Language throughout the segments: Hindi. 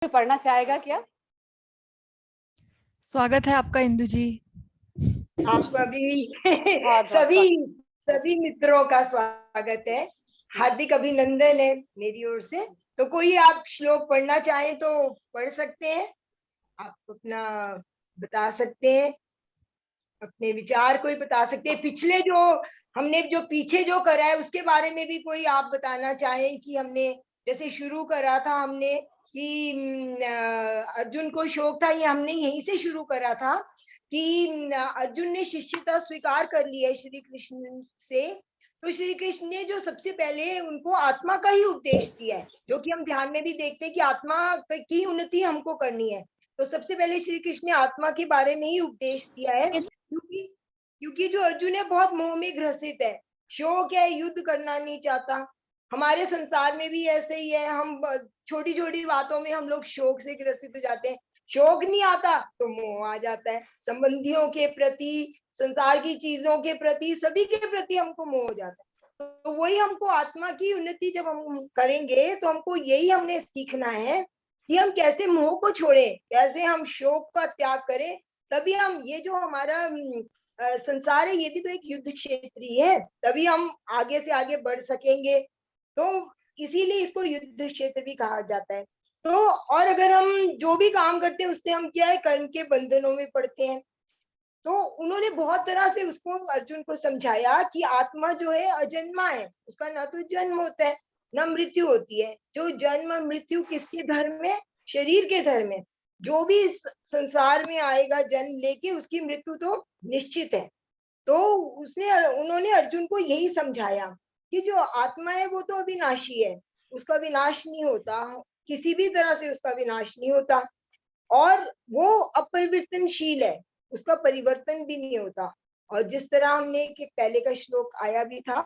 कोई पढ़ना चाहेगा क्या? स्वागत है आपका इंदु जी। आप सभी बहुत बहुत सभी स्वागत। सभी मित्रों का स्वागत है। हार्दिक अभिनंदन है मेरी ओर से। तो कोई आप श्लोक पढ़ना चाहें तो पढ़ सकते हैं। आप अपना बता सकते हैं, अपने विचार कोई बता सकते हैं। पिछले जो हमने जो पीछे जो करा है उसके बारे में भी कोई आप बताना चाहें कि हमने जैसे शुरू करा था हमने कि अर्जुन को शौक था, ये हमने यहीं से शुरू करा था कि अर्जुन ने शिष्यता स्वीकार कर ली है श्री कृष्ण से। तो श्री कृष्ण ने जो सबसे पहले उनको आत्मा का ही उपदेश दिया है, जो कि हम ध्यान में भी देखते हैं कि आत्मा की उन्नति हमको करनी है। तो सबसे पहले श्री कृष्ण ने आत्मा के बारे में ही उपदेश दिया है, क्योंकि जो अर्जुन है बहुत मोह में ग्रसित है, शौक है, युद्ध करना नहीं चाहता। हमारे संसार में भी ऐसे ही है, हम छोटी छोटी बातों में हम लोग शौक से ग्रसित हो जाते हैं। शौक नहीं आता तो मोह आ जाता है, संबंधियों के प्रति, संसार की चीजों के प्रति, सभी के प्रति हमको मोह हो जाता है। तो वही हमको आत्मा की उन्नति जब हम करेंगे तो हमको यही हमने सीखना है कि हम कैसे मोह को छोड़ें, कैसे हम शौक का त्याग करें। तभी हम ये जो हमारा संसार है ये भी तो एक युद्ध क्षेत्र ही है, तभी हम आगे से आगे बढ़ सकेंगे। तो इसीलिए इसको युद्ध क्षेत्र भी कहा जाता है। तो और अगर हम जो भी काम करते हैं उससे हम क्या है, कर्म के बंधनों में पड़ते हैं। तो उन्होंने बहुत तरह से उसको अर्जुन को समझाया कि आत्मा जो है अजन्मा है, उसका ना तो जन्म होता है ना मृत्यु होती है। जो जन्म मृत्यु किसके धर्म में? शरीर के धर्म में। जो भी संसार में आएगा जन्म लेके उसकी मृत्यु तो निश्चित है। तो उन्होंने अर्जुन को यही समझाया कि जो आत्मा है वो तो अविनाशी है, उसका विनाश नहीं होता, किसी भी तरह से उसका विनाश नहीं होता, और वो अपरिवर्तनशील है, उसका परिवर्तन भी नहीं होता। और जिस तरह हमने कि पहले का श्लोक आया भी था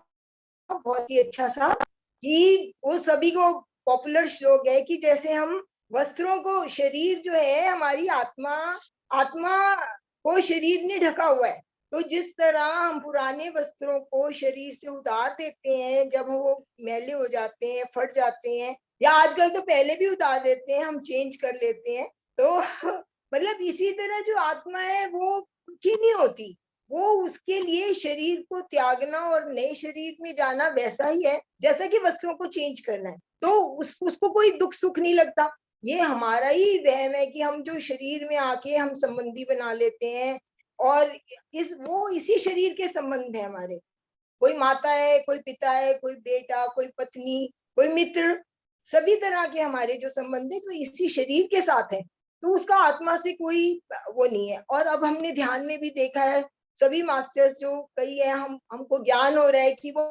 बहुत ही अच्छा सा, कि वो सभी को पॉपुलर श्लोक है कि जैसे हम वस्त्रों को, शरीर जो है हमारी आत्मा, आत्मा को शरीर ने ढका हुआ है। तो जिस तरह हम पुराने वस्त्रों को शरीर से उतार देते हैं जब वो मैले हो जाते हैं, फट जाते हैं, या आजकल तो पहले भी उतार देते हैं, हम चेंज कर लेते हैं। तो मतलब इसी तरह जो आत्मा है वो दुखी नहीं होती, वो उसके लिए शरीर को त्यागना और नए शरीर में जाना वैसा ही है जैसा कि वस्त्रों को चेंज करना है। तो उसको कोई दुख सुख नहीं लगता। ये हमारा ही वहम है कि हम जो शरीर में आके हम संबंधी बना लेते हैं, और इसी शरीर के संबंध है हमारे। कोई माता है, कोई पिता है, कोई बेटा, कोई पत्नी, कोई मित्र, सभी तरह के हमारे जो संबंध है तो इसी शरीर के साथ है। तो उसका आत्मा से कोई वो नहीं है। और अब हमने ध्यान में भी देखा है, सभी मास्टर्स जो कई है, हमको ज्ञान हो रहा है कि वो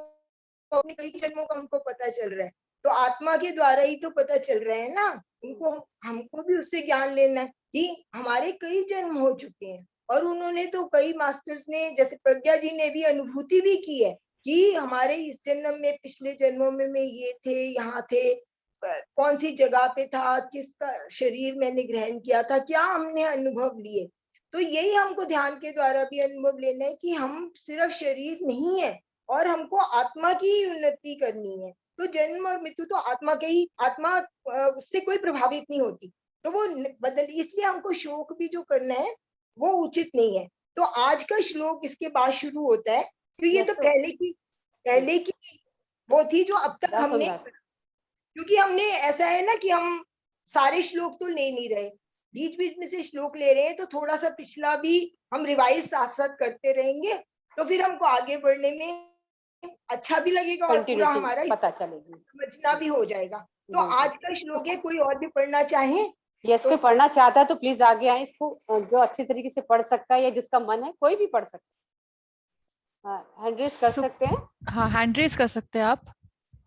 अपने कई जन्मों का हमको पता चल रहा है। तो आत्मा के द्वारा ही तो पता चल रहा है ना उनको। हमको भी उससे ज्ञान लेना है कि हमारे कई जन्म हो चुके हैं। और उन्होंने तो कई मास्टर्स ने, जैसे प्रज्ञा जी ने भी अनुभूति भी की है कि हमारे इस जन्म में, पिछले जन्मों में ये थे, यहाँ थे, कौन सी जगह पे था, किसका शरीर मैंने ग्रहण किया था, क्या हमने अनुभव लिए। तो यही हमको ध्यान के द्वारा भी अनुभव लेना है कि हम सिर्फ शरीर नहीं है और हमको आत्मा की उन्नति करनी है। तो जन्म और मृत्यु तो आत्मा के ही, आत्मा उससे कोई प्रभावित नहीं होती। तो वो बदल, इसलिए हमको शोक भी जो करना है वो उचित नहीं है। तो आज का श्लोक इसके बाद शुरू होता है। तो ये तो पहले की वो थी जो अब तक हमने, क्योंकि हमने ऐसा है ना कि हम सारे श्लोक तो ले नहीं रहे, बीच बीच में से श्लोक ले रहे हैं। तो थोड़ा सा पिछला भी हम रिवाइज साथ साथ करते रहेंगे, तो फिर हमको आगे बढ़ने में अच्छा भी लगेगा और पूरा हमारा पता चलेगी, समझना भी हो जाएगा। तो आज का श्लोक है, कोई और भी पढ़ना चाहे? यस, कोई पढ़ना चाहता है तो प्लीज आगे आए। इसको जो अच्छी तरीके से पढ़ सकता है या जिसका मन है, कोई भी पढ़ सकता है। हैंड रेज कर सकते हैं। हाँ, हैंड रेज कर सकते हैं आप।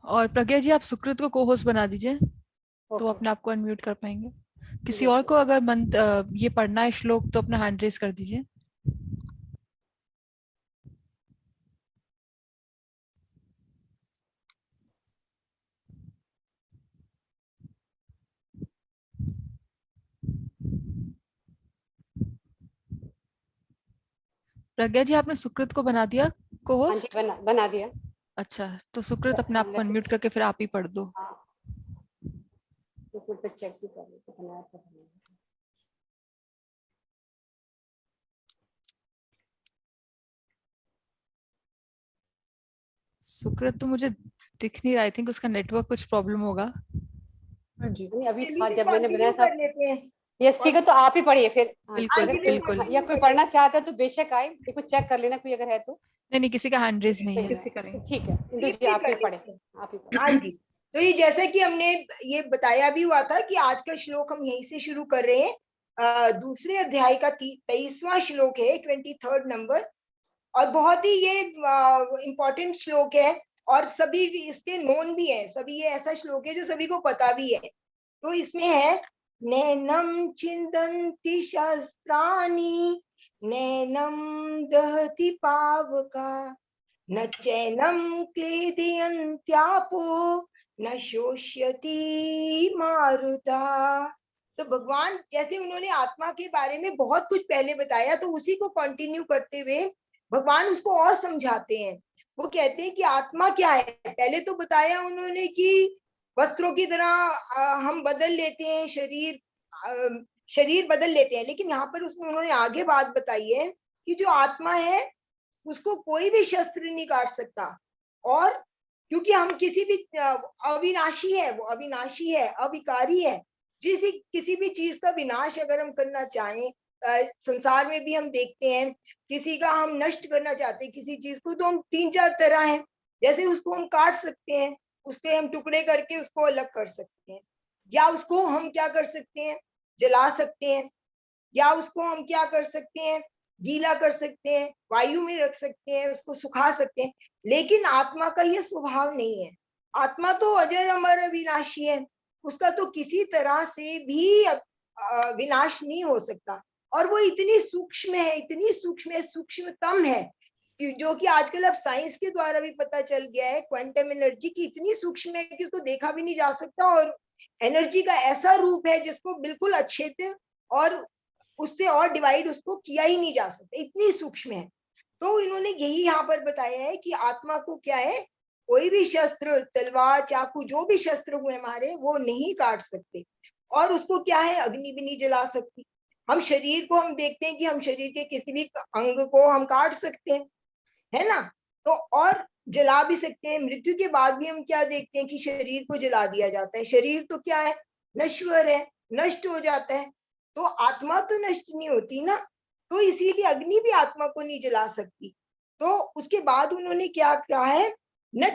और प्रज्ञा जी, आप सुकृत को को होस्ट बना दीजिए, तो अपने आप को अनम्यूट कर पाएंगे। किसी और को अगर मन ये पढ़ना है श्लोक तो अपना हैंड रेज कर दीजिए। प्रज्ञा जी, आपने सुकृत को बना दिया को होस्ट? बना दिया। अच्छा, तो सुकृत अपने आप को अनम्यूट करके फिर आप ही पढ़ दो। यूट्यूब पे चेक भी कर लेते बनाया तो है। सुकृत तो मुझे दिख नहीं रहा, आई थिंक उसका नेटवर्क कुछ प्रॉब्लम होगा। हाँ जी। नहीं अभी चलिए था फिर जब मैंने बनाया कंटिन्यू था। कर लेते हैं। यस ठीक है, तो आप ही पढ़िए फिर। हाँ, बिल्कुल अगर जी, कोई बिल्कुल। या कोई पढ़ना चाहता है तो बेशक आए, एक बार चेक कर लेना कोई अगर है तो। नहीं नहीं, किसी का हैंड रेज नहीं है। किसी करेंगे। ठीक है इंदु जी, रिपीट आप ही कर पढ़े, लेते हैं। आप ही पढ़े। हाँ जी, तो ये जैसे कि हमने ये बताया भी हुआ था कि आज का श्लोक हम यहीं से शुरू कर रहे हैं। दूसरे अध्याय का 23वां श्लोक है, 23rd नंबर, और बहुत ही ये इम्पोर्टेंट श्लोक है और सभी इसके नोन भी है, सभी ये ऐसा श्लोक है जो सभी को पता भी है। तो इसमें है, नैनम चिंतन्ति शस्त्राणि नैनम दहति पावका न चैनम क्लेदयन्त्यापो न शोष्यति मारुता। तो भगवान जैसे उन्होंने आत्मा के बारे में बहुत कुछ पहले बताया, तो उसी को कंटिन्यू करते हुए भगवान उसको और समझाते हैं। वो कहते हैं कि आत्मा क्या है। पहले तो बताया उन्होंने कि वस्त्रों की तरह हम बदल लेते हैं, शरीर बदल लेते हैं, लेकिन यहाँ पर उसमें उन्होंने आगे बात बताई है कि जो आत्मा है उसको कोई भी शस्त्र नहीं काट सकता। और क्योंकि हम किसी भी अविनाशी है, वो अविनाशी है, अविकारी है। किसी भी चीज का विनाश अगर हम करना चाहें, संसार में भी हम देखते हैं, किसी का हम नष्ट करना चाहते हैं किसी चीज को, तो हम 3-4 तरह हैं। जैसे उसको हम काट सकते हैं, उसके हम टुकड़े करके उसको अलग कर सकते हैं, या उसको हम क्या कर सकते हैं, जला सकते हैं, या उसको हम क्या कर सकते हैं, गीला कर सकते हैं, वायु में रख सकते हैं, उसको सुखा सकते हैं। लेकिन आत्मा का यह स्वभाव नहीं है। आत्मा तो अजर अमर अविनाशी है, उसका तो किसी तरह से भी विनाश नहीं हो सकता। और वो इतनी सूक्ष्म है, इतनी सूक्ष्म है, सूक्ष्मतम है, जो कि आजकल अब साइंस के द्वारा भी पता चल गया है, क्वांटम एनर्जी की इतनी सूक्ष्म है कि उसको देखा भी नहीं जा सकता। और एनर्जी का ऐसा रूप है जिसको बिल्कुल अच्छे और उससे और डिवाइड उसको किया ही नहीं जा सकता, इतनी सूक्ष्म है। तो इन्होंने यही यहाँ पर बताया है कि आत्मा को क्या है, कोई भी शस्त्र, तलवार, चाकू, जो भी शस्त्र हुए हमारे, वो नहीं काट सकते। और उसको क्या है, अग्नि भी नहीं जला सकती। हम शरीर को हम देखते हैं कि हम शरीर के किसी भी अंग को हम काट सकते हैं, है ना। तो और जला भी सकते हैं। मृत्यु के बाद भी हम क्या देखते हैं कि शरीर को जला दिया जाता है। शरीर तो क्या है, नश्वर है, नष्ट हो जाता है। तो आत्मा तो नष्ट नहीं होती ना, तो इसीलिए अग्नि भी आत्मा को नहीं जला सकती। तो उसके बाद उन्होंने क्या कहा है, न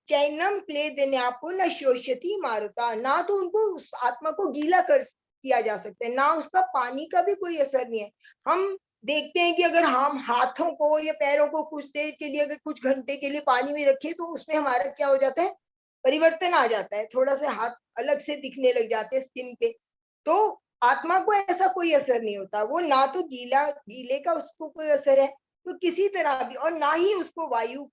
चैनम क्लेदन्यापो न शोष्यति मारुता। ना तो उनको उस आत्मा को गीला कर किया जा सकता है, ना उसका पानी का भी कोई असर नहीं है। हम देखते हैं कि अगर हम हाथों को या पैरों को कुछ देर के लिए, अगर कुछ घंटे के लिए पानी में रखें, तो उसमें हमारा क्या हो जाता है, परिवर्तन आ जाता है, थोड़ा सा हाथ अलग से दिखने लग जाते हैं स्किन पे। तो आत्मा को ऐसा कोई असर नहीं होता। वो ना तो गीले का उसको कोई असर है, तो किसी तरह भी, और ना ही उसको वायु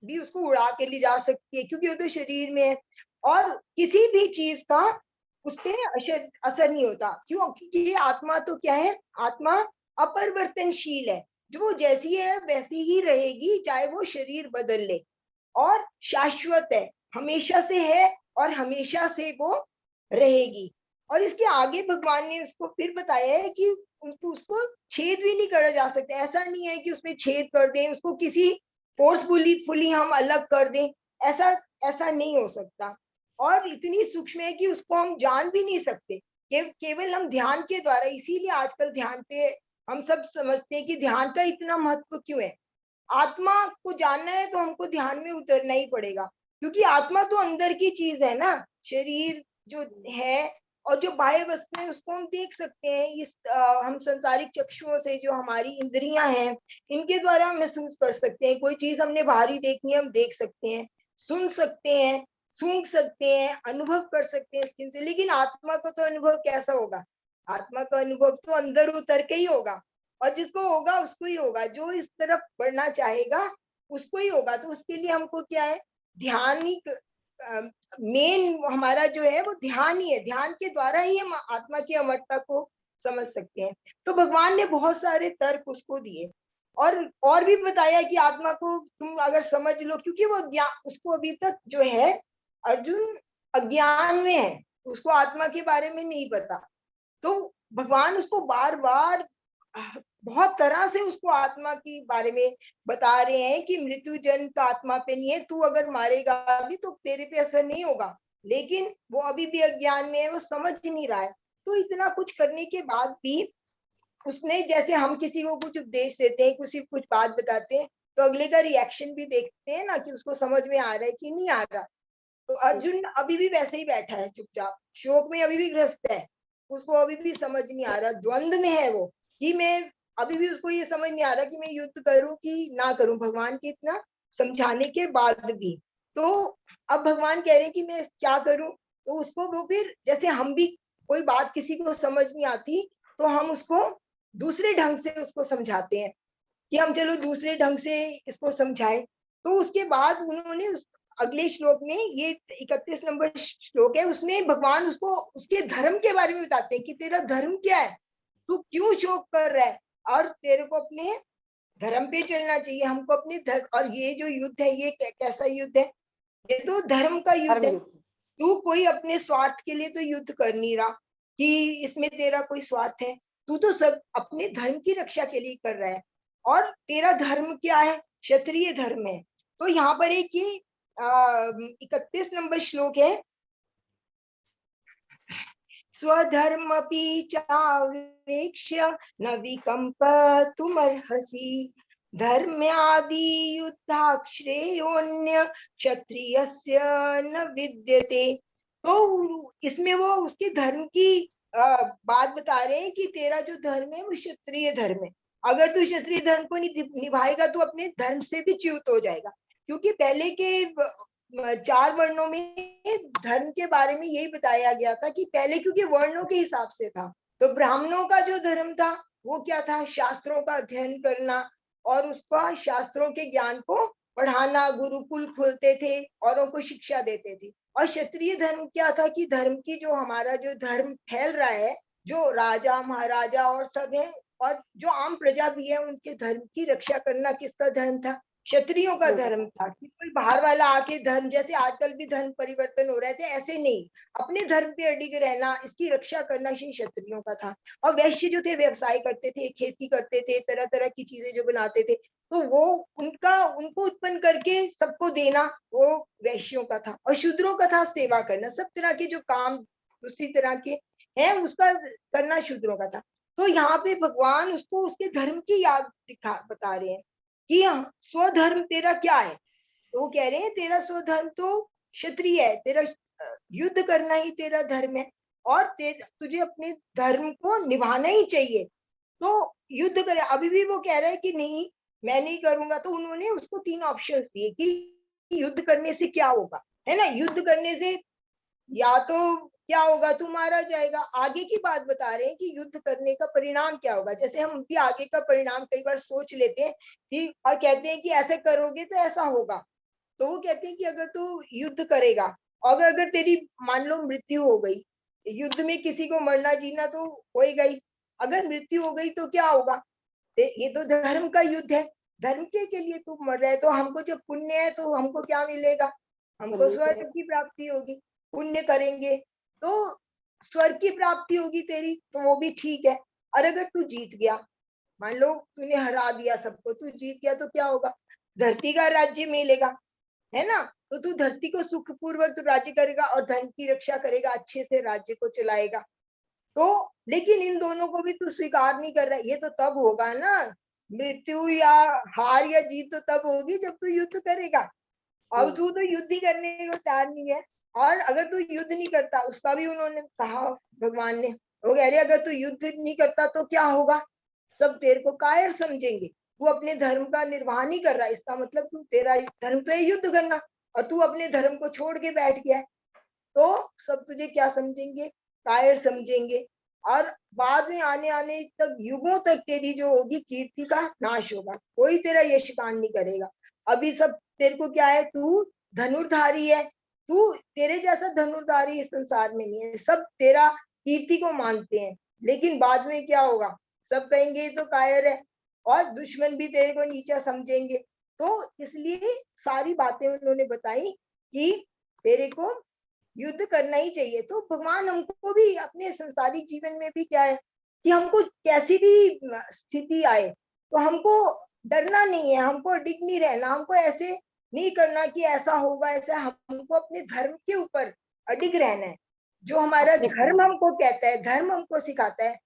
भी उसको उड़ा के ले जा सकती है, क्योंकि वो तो शरीर में है। और किसी भी चीज का उस पर असर नहीं होता। क्यों? क्योंकि आत्मा तो क्या है, आत्मा अपरिवर्तनशील है, जो वो जैसी है वैसी ही रहेगी, चाहे वो शरीर बदल ले। और शाश्वत है, हमेशा से है और हमेशा से वो रहेगी। और इसके आगे भगवान ने उसको फिर बताया है कि उसको छेद भी नहीं करा जा सकता। ऐसा नहीं है कि उसमें छेद कर दें, उसको किसी फोर्सफुली हम अलग कर दें, ऐसा नहीं हो सकता। और इतनी सूक्ष्म है कि उसको हम जान भी नहीं सकते, केवल हम ध्यान के द्वारा। इसीलिए आजकल ध्यान पे हम सब समझते हैं कि ध्यान का इतना महत्व क्यों है। आत्मा को जानना है तो हमको ध्यान में उतरना ही पड़ेगा, क्योंकि आत्मा तो अंदर की चीज है ना। शरीर जो है और जो बाह्य वस्तु है उसको हम देख सकते हैं, इस हम संसारिक चक्षुओं से, जो हमारी इंद्रियां हैं, इनके द्वारा हम महसूस कर सकते हैं। कोई चीज हमने बाहरी देखनी है, हम देख सकते हैं, सुन सकते हैं, सूंघ सकते हैं, अनुभव कर सकते हैं स्किन से। लेकिन आत्मा का तो अनुभव कैसा होगा? आत्मा का अनुभव तो अंदर उतर के ही होगा, और जिसको होगा उसको ही होगा, जो इस तरफ बढ़ना चाहेगा उसको ही होगा। तो उसके लिए हमको क्या है, ध्यान ही मेन हमारा जो है वो ध्यान ही है। ध्यान के द्वारा ही हम आत्मा की अमरता को समझ सकते हैं। तो भगवान ने बहुत सारे तर्क उसको दिए, और भी बताया कि आत्मा को तुम अगर समझ लो, क्योंकि वो ज्ञान, उसको अभी तक जो है अर्जुन अज्ञान में है, उसको आत्मा के बारे में नहीं पता। तो भगवान उसको बार बार बहुत तरह से उसको आत्मा के बारे में बता रहे हैं कि मृत्यु जन्म तो आत्मा पे नहीं है, तू अगर मारेगा भी तो तेरे पे असर नहीं होगा। लेकिन वो अभी भी अज्ञान में है, वो समझ नहीं रहा है। तो इतना कुछ करने के बाद भी उसने, जैसे हम किसी को कुछ उपदेश देते हैं, कुछ बात बताते हैं, तो अगले का रिएक्शन भी देखते हैं ना, कि उसको समझ में आ रहा है कि नहीं आ रहा। तो अर्जुन अभी भी वैसे ही बैठा है चुपचाप, शोक में अभी भी ग्रस्त है, उसको अभी भी समझ नहीं आ रहा, द्वंद में है वो, कि मैं अभी भी उसको ये समझ नहीं आ रहा कि मैं युद्ध करूं कि ना करूं, भगवान के इतना समझाने के बाद भी। तो अब भगवान कह रहे हैं कि मैं क्या करूं। तो उसको वो फिर, जैसे हम भी कोई बात किसी को समझ नहीं आती तो हम उसको दूसरे ढंग से उसको समझाते हैं, कि हम चलो दूसरे ढंग से इसको समझाएं। तो उसके बाद उन्होंने अगले श्लोक में, ये 31 नंबर श्लोक है, उसमें भगवान उसको उसके धर्म के बारे में बताते हैं कि तेरा धर्म क्या है, तू क्यों शोक कर रहा है, और तेरे को अपने धर्म पे चलना चाहिए, हमको अपने धर्म। और ये जो युद्ध है ये कैसा युद्ध है, ये तो धर्म का युद्ध धर्म है। युद्ध। तू कोई अपने स्वार्थ के लिए तो युद्ध कर नहीं रहा कि इसमें तेरा कोई स्वार्थ है, तू तो सब अपने धर्म की रक्षा के लिए कर रहा है। और तेरा धर्म क्या है, क्षत्रिय धर्म है। तो यहाँ पर एक ये 31 नंबर श्लोक है, स्वधर्मपि चावेक्ष्य न विकम्पतुमर्हसि धर्म्यादि युद्धात् श्रेयोन्य क्षत्रियस्य न विद्यते। तो इसमें वो उसके धर्म की बात बता रहे हैं कि तेरा जो धर्म है वो क्षत्रिय धर्म है। अगर तू क्षत्रिय धर्म को निभाएगा तो अपने धर्म से भी च्युत हो जाएगा। क्योंकि पहले के 4 वर्णों में धर्म के बारे में यही बताया गया था कि पहले क्योंकि वर्णों के हिसाब से था, तो ब्राह्मणों का जो धर्म था वो क्या था, शास्त्रों का अध्ययन करना और उसका शास्त्रों के ज्ञान को पढ़ाना, गुरुकुल खोलते थे, औरों को शिक्षा देते थे। और क्षत्रिय धर्म क्या था कि धर्म की जो हमारा जो धर्म फैल रहा है, जो राजा महाराजा और सब है, और जो आम प्रजा भी है, उनके धर्म की रक्षा करना किसका धर्म था, क्षत्रियों का धर्म था। कि कोई बाहर वाला आके धर्म, जैसे आजकल भी धर्म परिवर्तन हो रहे थे, ऐसे नहीं, अपने धर्म पे अडिग रहना, इसकी रक्षा करना श्री क्षत्रियों का था। और वैश्य जो थे व्यवसाय करते थे, खेती करते थे, तरह तरह की चीजें जो बनाते थे, तो वो उनको उत्पन्न करके सबको देना, वो वैश्यों का था। और शूद्रों का था सेवा करना, सब तरह के जो काम दूसरी तरह के हैं उसका करना शूद्रों का था। तो यहाँ पे भगवान उसको उसके धर्म की याद बता रहे हैं कि स्वधर्म तेरा क्या है। तो वो कह रहे हैं तेरा स्वधर्म तो क्षत्रिय है, तेरा युद्ध करना ही तेरा धर्म है, और तुझे अपने धर्म को निभाना ही चाहिए। तो युद्ध करे, अभी भी वो कह रहा है कि नहीं मैं नहीं करूंगा। तो उन्होंने उसको 3 ऑप्शंस दिए कि युद्ध करने से क्या होगा, है ना। युद्ध करने से या तो क्या होगा, तू मारा जाएगा। आगे की बात बता रहे हैं कि युद्ध करने का परिणाम क्या होगा। जैसे हम भी आगे का परिणाम कई बार सोच लेते हैं कि, और कहते हैं कि ऐसे करोगे तो ऐसा होगा। तो वो कहते हैं कि अगर तू युद्ध करेगा, और अगर तेरी मान लो मृत्यु हो गई, युद्ध में किसी को मरना जीना तो होएगा ही, अगर मृत्यु हो गई तो क्या होगा, ये तो धर्म का युद्ध है, धर्म के लिए तू मर रहा है। तो हमको जब पुण्य है तो हमको क्या मिलेगा, हमको स्वर्ग की प्राप्ति होगी। पुण्य करेंगे तो स्वर्ग की प्राप्ति होगी तेरी, तो वो भी ठीक है। और अगर तू जीत गया, मान लो तूने हरा दिया सबको, तू जीत गया, तो क्या होगा, धरती का राज्य मिलेगा, है ना। तो तू धरती को सुखपूर्वक तू राज्य करेगा और धर्म की रक्षा करेगा, अच्छे से राज्य को चलाएगा। तो लेकिन इन दोनों को भी तू स्वीकार नहीं कर रहा। ये तो तब होगा ना, मृत्यु या हार या जीत तो तब होगी जब तू युद्ध करेगा। अब तू तो युद्ध ही करने को तैयार नहीं है। और अगर तू युद्ध नहीं करता, उसका भी उन्होंने कहा, भगवान ने, वो कह रहे अगर तू युद्ध नहीं करता तो क्या होगा, सब तेरे को कायर समझेंगे, तू अपने धर्म का निर्वाह नहीं कर रहा। इसका मतलब तू, तेरा धर्म तो है युद्ध करना, और तू अपने धर्म को छोड़ के बैठ गया है, तो सब तुझे क्या समझेंगे, कायर समझेंगे। और बाद में आने आने तक, युगों तक तेरी जो होगी कीर्ति का नाश होगा, कोई तेरा यशगान नहीं करेगा। अभी सब तेरे को क्या है, तू धनुर्धारी है, तू तेरे जैसा धनुर्धारी इस संसार में नहीं है, सब तेरा कीर्ति को मानते हैं। लेकिन बाद में क्या होगा, सब कहेंगे ये तो कायर है, और दुश्मन भी तेरे को नीचा समझेंगे। तो इसलिए सारी बातें उन्होंने बताई कि तेरे को युद्ध करना ही चाहिए। तो भगवान हमको भी अपने संसारिक जीवन में भी क्या है कि हमको कैसी भी स्थिति आए तो हमको डरना नहीं है, हमको अडिग नहीं रहना, हमको ऐसे नहीं करना कि ऐसा होगा ऐसा, हमको अपने धर्म के ऊपर अडिग रहना है। जो हमारा धर्म हमको कहता है, धर्म हमको सिखाता है,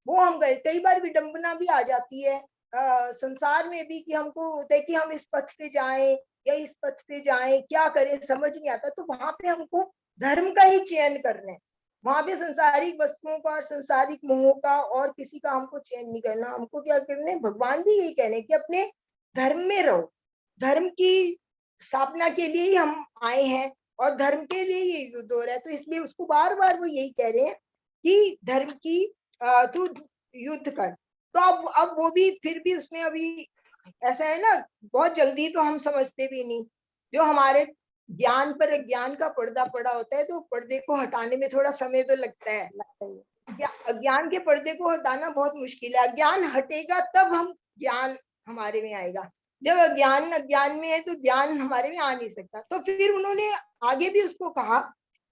वो हम करें। कई बार विडंबना भी आ जाती है संसार में भी कि हमको होता है कि हम इस पथ पे जाएं या इस पथ पे जाएं, क्या करें समझ नहीं आता। तो वहां पे हमको धर्म का ही चयन करना है, वहां पे संसारिक वस्तुओं का और संसारिक मोह का और किसी का हमको चयन नहीं करना। हमको क्या करना है, भगवान भी यही कह रहे हैं कि अपने धर्म में रहो, धर्म की स्थापना के लिए ही हम आए हैं और धर्म के लिए ये युद्ध हो रहा है। तो इसलिए उसको बार बार वो यही कह रहे हैं कि धर्म की तू युद्ध कर। तो अब वो भी फिर भी उसमें अभी ऐसा है ना, बहुत जल्दी तो हम समझते भी नहीं। जो हमारे ज्ञान पर ज्ञान का पर्दा पड़ा होता है तो पर्दे को हटाने में थोड़ा समय तो लगता है। अज्ञान के पर्दे को हटाना बहुत मुश्किल है। अज्ञान हटेगा तब हम ज्ञान हमारे में आएगा। जब अज्ञान में है तो ज्ञान हमारे में आ नहीं सकता। तो फिर उन्होंने आगे भी उसको कहा,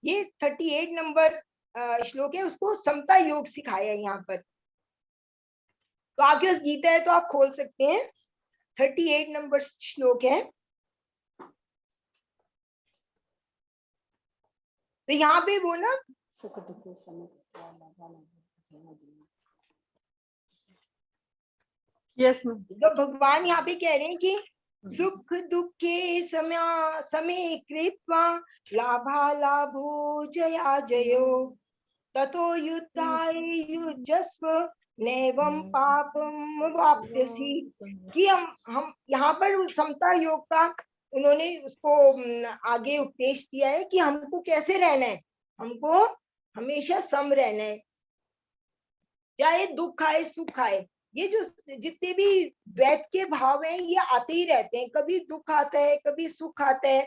ये 38 नंबर श्लोक है, उसको समता योग सिखाया है यहाँ पर। तो आपके पास गीता है तो आप खोल सकते हैं, 38 नंबर श्लोक है। तो यहाँ पे वो ना सुख दुख के समय यस तो भगवान यहाँ पे कह रहे हैं कि सुख दुखे समय कृत्वा लाभा लाभो जया जयो ततो युद्धाय युजस्व नैवं पापम वाप्यसि। कि हम यहाँ पर समता योग का उन्होंने उसको आगे उपदेश दिया है कि हमको कैसे रहना है, हमको हमेशा सम रहना है, चाहे दुख आए सुख आए। ये जो जितने भी द्वैत के भाव हैं ये आते ही रहते हैं, कभी दुख आता है कभी सुख आता है,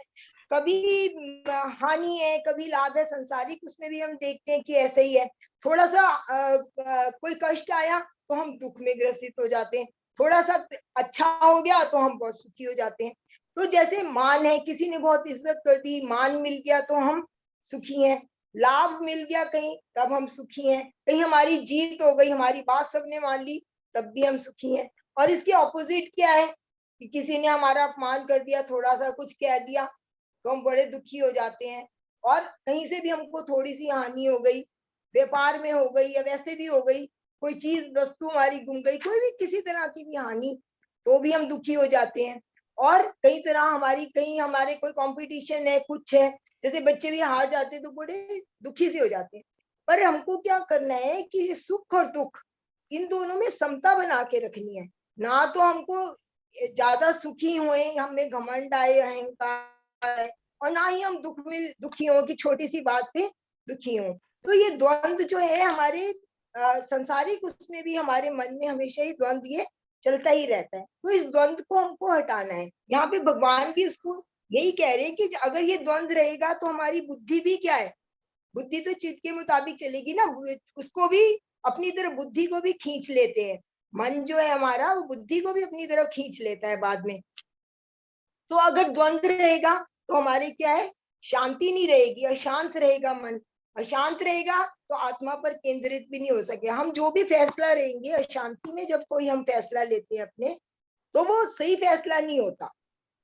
कभी हानि है कभी लाभ है। संसारिक उसमें भी हम देखते हैं कि ऐसे ही है। थोड़ा सा कोई कष्ट आया तो हम दुख में ग्रसित हो जाते हैं, थोड़ा सा अच्छा हो गया तो हम बहुत सुखी हो जाते हैं। तो जैसे मान है, किसी ने बहुत इज्जत कर दी, मान मिल गया तो हम सुखी हैं, लाभ मिल गया कहीं तब हम सुखी हैं, कहीं हमारी जीत हो गई, हमारी बात सबने मान ली तब भी हम सुखी हैं। और इसके ऑपोजिट क्या है कि किसी ने हमारा अपमान कर दिया, थोड़ा सा कुछ कह दिया तो हम बड़े दुखी हो जाते हैं। और कहीं से भी हमको थोड़ी सी हानि हो गई, व्यापार में हो गई या वैसे भी हो गई, कोई चीज वस्तु हमारी गुम गई, कोई भी किसी तरह की भी हानि, तो भी हम दुखी हो जाते हैं। और कई तरह कहीं हमारे कोई कंपटीशन है, कुछ है, जैसे बच्चे भी हार जाते हैं तो बड़े दुखी से हो जाते हैं। पर हमको क्या करना है कि सुख और दुख इन दोनों में समता बना के रखनी है। ना तो हमको ज्यादा सुखी हुए, हमें घमंड आए, अहंकार आए, और ना ही हम दुख में दुखी हो कि छोटी सी बात पे दुखी हो। तो ये द्वंद्व जो है हमारे संसारिक उसमें भी हमारे मन में हमेशा ही द्वंद्व ये चलता ही रहता है। तो इस द्वंद्व को हमको हटाना है। यहाँ पे भगवान भी उसको यही कह रहे हैं कि अगर ये द्वंद्व रहेगा तो हमारी बुद्धि भी क्या है, बुद्धि तो चित्त के मुताबिक चलेगी ना, उसको भी अपनी तरफ बुद्धि को भी खींच लेते हैं। मन जो है हमारा वो बुद्धि को भी अपनी तरफ खींच लेता है बाद में। तो अगर द्वंद्व रहेगा तो हमारे क्या है, शांति नहीं रहेगी, अशांत रहेगा मन, अशांत रहेगा तो आत्मा पर केंद्रित भी नहीं हो सकेगा। हम जो भी फैसला रहेंगे अशांति में, जब कोई हम फैसला लेते हैं अपने, तो वो सही फैसला नहीं होता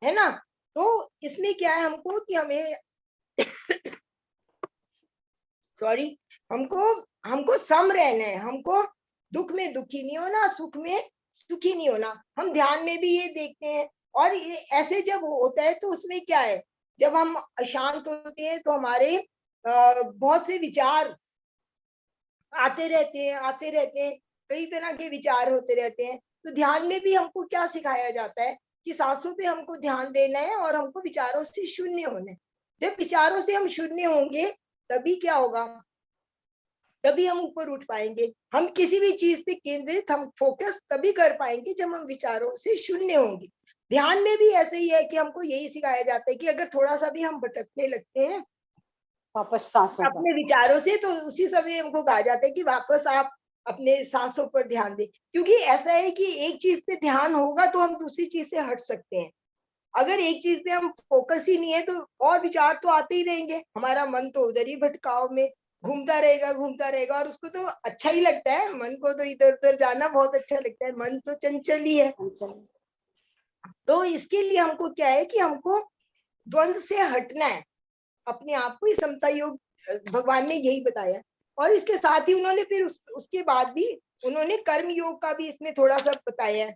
है ना। तो इसमें क्या है हमको कि हमें हमको सम रहना है, हमको दुख में दुखी नहीं होना, सुख में सुखी नहीं होना। हम ध्यान में भी ये देखते हैं। और ये ऐसे जब होता है तो उसमें क्या है, जब हम अशांत होते हैं तो हमारे बहुत से विचार आते रहते हैं, कई तरह के विचार होते रहते हैं। तो ध्यान में भी हमको क्या सिखाया जाता है कि सांसों पे हमको ध्यान देना है और हमको विचारों से शून्य होना है। जब विचारों से हम शून्य होंगे तभी क्या होगा, तभी हम ऊपर उठ पाएंगे। हम किसी भी चीज पे केंद्रित, हम फोकस तभी कर पाएंगे जब हम विचारों से शून्य होंगे। ध्यान में भी ऐसे ही है कि हमको यही सिखाया जाता है कि अगर थोड़ा सा भी हम भटकने लगते हैं वापस सांसों पर, अपने विचारों से, तो उसी समय हमको कहा जाता है कि वापस आप अपने सांसों पर ध्यान दें। क्योंकि ऐसा है कि एक चीज पे ध्यान होगा तो हम दूसरी चीज से हट सकते हैं। अगर एक चीज पे हम फोकस ही नहीं है तो और विचार तो आते ही रहेंगे, हमारा मन तो उधर ही भटकाव में घूमता रहेगा और उसको तो अच्छा ही लगता है, मन को तो इधर उधर जाना बहुत अच्छा लगता है, मन तो चंचल ही है। तो इसके लिए हमको क्या है कि हमको द्वंद से हटना है, अपने आप को ही समता योग भगवान ने यही बताया। और इसके साथ ही उन्होंने फिर उसके बाद भी उन्होंने कर्म योग का भी इसमें थोड़ा सा बताया है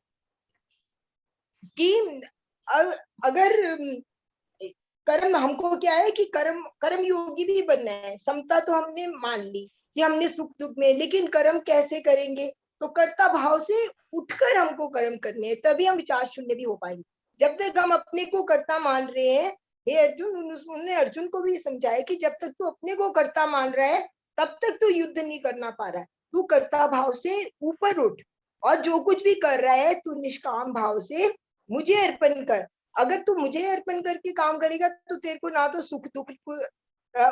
कि अगर कर्म, हमको क्या है कि कर्म योगी भी बनना है। समता तो हमने मान ली कि हमने सुख दुख में, लेकिन कर्म कैसे करेंगे, तो कर्ता भाव से उठकर हमको कर्म करने हैं, तभी हम विचार शून्य भी हो पाएंगे। जब तक हम अपने को कर्ता मान रहे हैं, हे अर्जुन, उन्होंने अर्जुन को भी समझाया कि जब तक तू अपने को कर्ता मान रहा है तब तक तू युद्ध नहीं करना पा रहा है, तू कर्ता भाव से ऊपर उठ और जो कुछ भी कर रहा है तू निष्काम भाव से मुझे अर्पण कर। अगर तू मुझे अर्पण करके काम करेगा तो तेरे को ना तो सुख दुख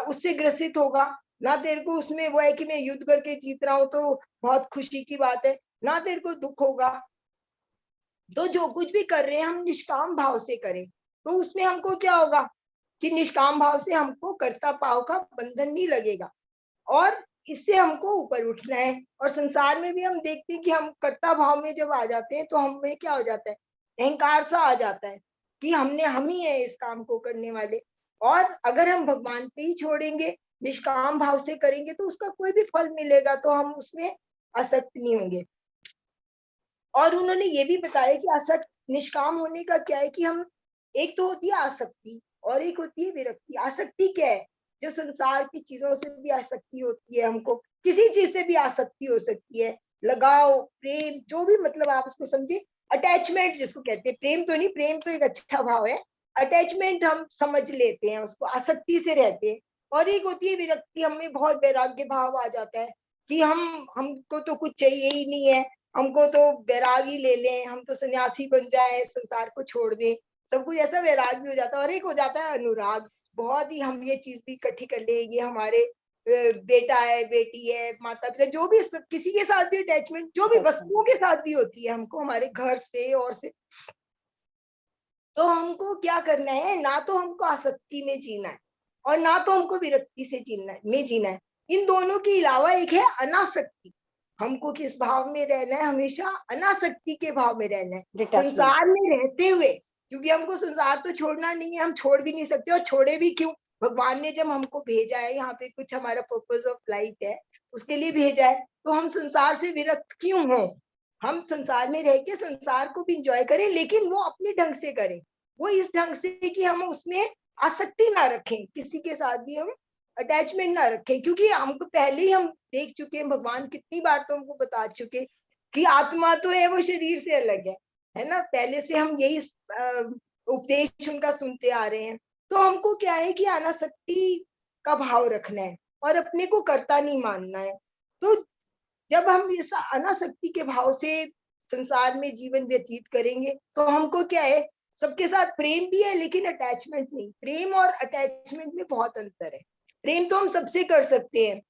उससे ग्रसित होगा, ना तेरे को उसमें वो है कि मैं युद्ध करके जीत रहा हूं तो बहुत खुशी की बात है, ना तेरे को दुख होगा। तो जो कुछ भी कर रहे हैं हम निष्काम भाव से करें, तो उसमें हमको क्या होगा कि निष्काम भाव से हमको कर्ता भाव का बंधन नहीं लगेगा और इससे हमको ऊपर उठना है। और संसार में भी हम देखते हैं कि हम कर्ता भाव में जब आ जाते हैं तो हमें क्या हो जाता है, अहंकार सा आ जाता है कि हम ही है इस काम को करने वाले। और अगर हम भगवान पे ही छोड़ेंगे, निष्काम भाव से करेंगे तो उसका कोई भी फल मिलेगा तो हम उसमें आसक्त नहीं होंगे। और उन्होंने ये भी बताया कि आसक्त निष्काम होने का क्या है कि हम, एक तो होती है आसक्ति और एक होती है विरक्ति। आसक्ति क्या है, जो संसार की चीजों से भी आसक्ति होती है, हमको किसी चीज से भी आसक्ति हो सकती है, लगाव, प्रेम, जो भी मतलब आप उसको समझे, अटैचमेंट जिसको कहते हैं, प्रेम तो नहीं, प्रेम तो एक अच्छा भाव है, अटैचमेंट हम समझ लेते हैं उसको, आसक्ति से रहते हैं। और एक होती है विरक्ति, हमें बहुत वैराग्य भाव आ जाता है कि हमको तो कुछ चाहिए ही नहीं है, हमको तो वैराग ही ले लें, हम तो सन्यासी बन जाए, संसार को छोड़ दें, सब कुछ ऐसा वैराग भी हो जाता है। और एक हो जाता है अनुराग, बहुत ही हम ये चीज भी इकट्ठी कर ले, ये हमारे बेटा है, बेटी है, माता पिता, जो भी किसी के साथ भी अटैचमेंट, जो भी वस्तुओं के साथ भी होती है हमको, हमारे घर से और से। तो हमको क्या करना है, ना तो हमको आसक्ति में जीना है और ना तो हमको विरक्ति से जीना है। इन दोनों के अलावा एक है अनासक्ति। हमको किस भाव में रहना है, हमेशा अनासक्ति के भाव में रहना है, संसार में रहते हुए, क्योंकि हमको संसार तो छोड़ना नहीं है, हम छोड़ भी नहीं सकते। और छोड़े भी क्यों, भगवान ने जब हमको भेजा है यहाँ पे, कुछ हमारा पर्पस ऑफ लाइफ है, उसके लिए भेजा है, तो हम संसार से विरक्त क्यों हो, हम संसार में रह के संसार को भी इंजॉय करें, लेकिन वो अपने ढंग से करें, वो इस ढंग से कि हम उसमें आसक्ति ना रखें, किसी के साथ भी हम अटैचमेंट ना रखें। क्योंकि हमको पहले ही हम देख चुके हैं, भगवान कितनी बार तो हमको बता चुके कि आत्मा तो है, वो शरीर से अलग है ना, पहले से हम यही उपदेश उनका सुनते आ रहे हैं। तो हमको क्या है कि अनासक्ति का भाव रखना है और अपने को कर्ता नहीं मानना है। तो जब हम इस अनासक्ति के भाव से संसार में जीवन व्यतीत करेंगे तो हमको क्या है, सबके साथ प्रेम भी है लेकिन अटैचमेंट नहीं। प्रेम और अटैचमेंट में बहुत अंतर है। प्रेम तो हम सबसे कर सकते हैं,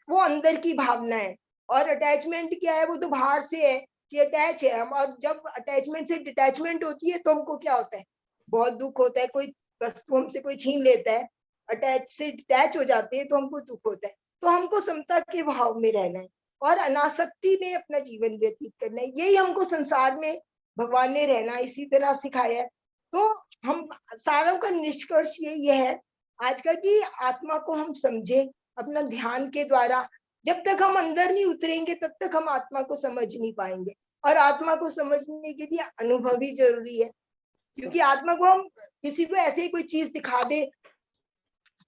वो अंदर की भावना है, और अटैचमेंट क्या है, वो तो बाहर से है कि अटैच है हम। और जब अटैचमेंट से डिटैचमेंट होती है तो हमको क्या होता है, बहुत दुख होता है। कोई वस्तु हमसे कोई छीन लेता है, अटैच से डिटैच हो जाते हैं तो हमको दुख होता है। तो हमको समता के भाव में रहना है और अनासक्ति में अपना जीवन व्यतीत करना है, यही हमको संसार में भगवान ने रहना इसी तरह सिखाया है। तो हम सारों का निष्कर्ष यही है आज का, कि आत्मा को हम समझे अपना ध्यान के द्वारा। जब तक हम अंदर नहीं उतरेंगे तब तक हम आत्मा को समझ नहीं पाएंगे, और आत्मा को समझने के लिए अनुभव ही जरूरी है। क्योंकि आत्मा को हम किसी को ऐसे ही कोई चीज दिखा दे,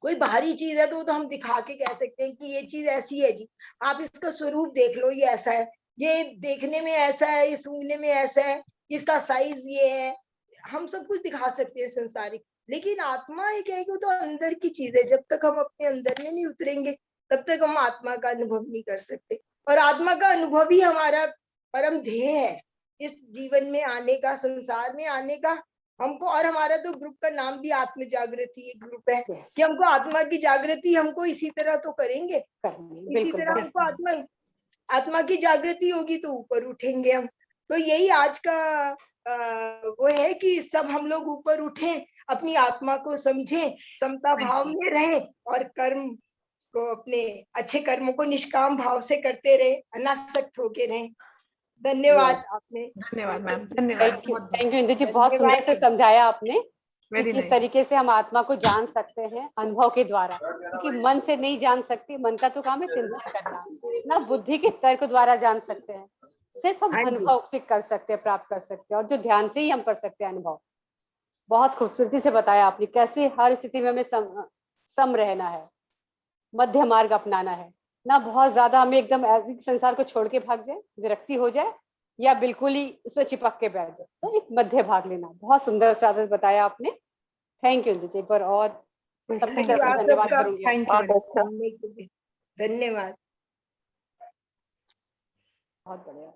कोई बाहरी चीज है तो हम दिखा के कह सकते हैं कि ये चीज ऐसी है जी, आप इसका स्वरूप देख लो, ये ऐसा है, ये देखने में ऐसा है, ये सूंघने में ऐसा है, इसका साइज ये है, हम सब कुछ दिखा सकते हैं संसारिक। लेकिन आत्मा एक है कि वो तो अंदर की चीज है, जब तक हम अपने अंदर में नहीं उतरेंगे तब तक हम आत्मा का अनुभव नहीं कर सकते। और आत्मा का अनुभव ही हमारा परम ध्येय है इस जीवन में आने का, संसार में आने का हमको। और हमारा तो ग्रुप का नाम भी आत्म जागृति एक ग्रुप है कि हमको आत्मा की जागृति हमको इसी तरह तो करेंगे, इसी तरह हमको आत्मा की जागृति होगी तो ऊपर उठेंगे हम। तो यही आज का वो है कि सब हम लोग ऊपर उठें, अपनी आत्मा को समझें, समता भाव में रहें और कर्म को, अपने अच्छे कर्मों को निष्काम भाव से करते रहे, अनासक्त होके रहें। धन्यवाद आपने। धन्यवाद मैम, धन्यवाद। थैंक यू इंदु जी, बहुत सुंदर से समझाया आपने कि Very किस nice. तरीके से हम आत्मा को जान सकते हैं अनुभव के द्वारा, क्योंकि मन से नहीं जान सकते, मन का तो काम है चिंतन करना, ना बुद्धि के तर्क द्वारा जान सकते हैं, सिर्फ हम हाँ जी। अनुभव से कर सकते हैं, प्राप्त कर सकते हैं, और जो ध्यान से ही हम कर सकते हैं अनुभव। बहुत खूबसूरती से बताया आपने कैसे हर स्थिति में हमें सम रहना है, मध्य मार्ग अपनाना है, ना बहुत ज्यादा हमें एकदम संसार को छोड़ के भाग जाए, विरक्ति हो जाए, या बिल्कुल ही उसमें चिपक के बैठ जाए, तो एक मध्य भाग लेना। बहुत सुंदर से आदत बताया आपने। थैंक यू इंदु जी, एक बार और सबकी तरफ से धन्यवाद करूंगी। धन्यवाद। बहुत बढ़िया।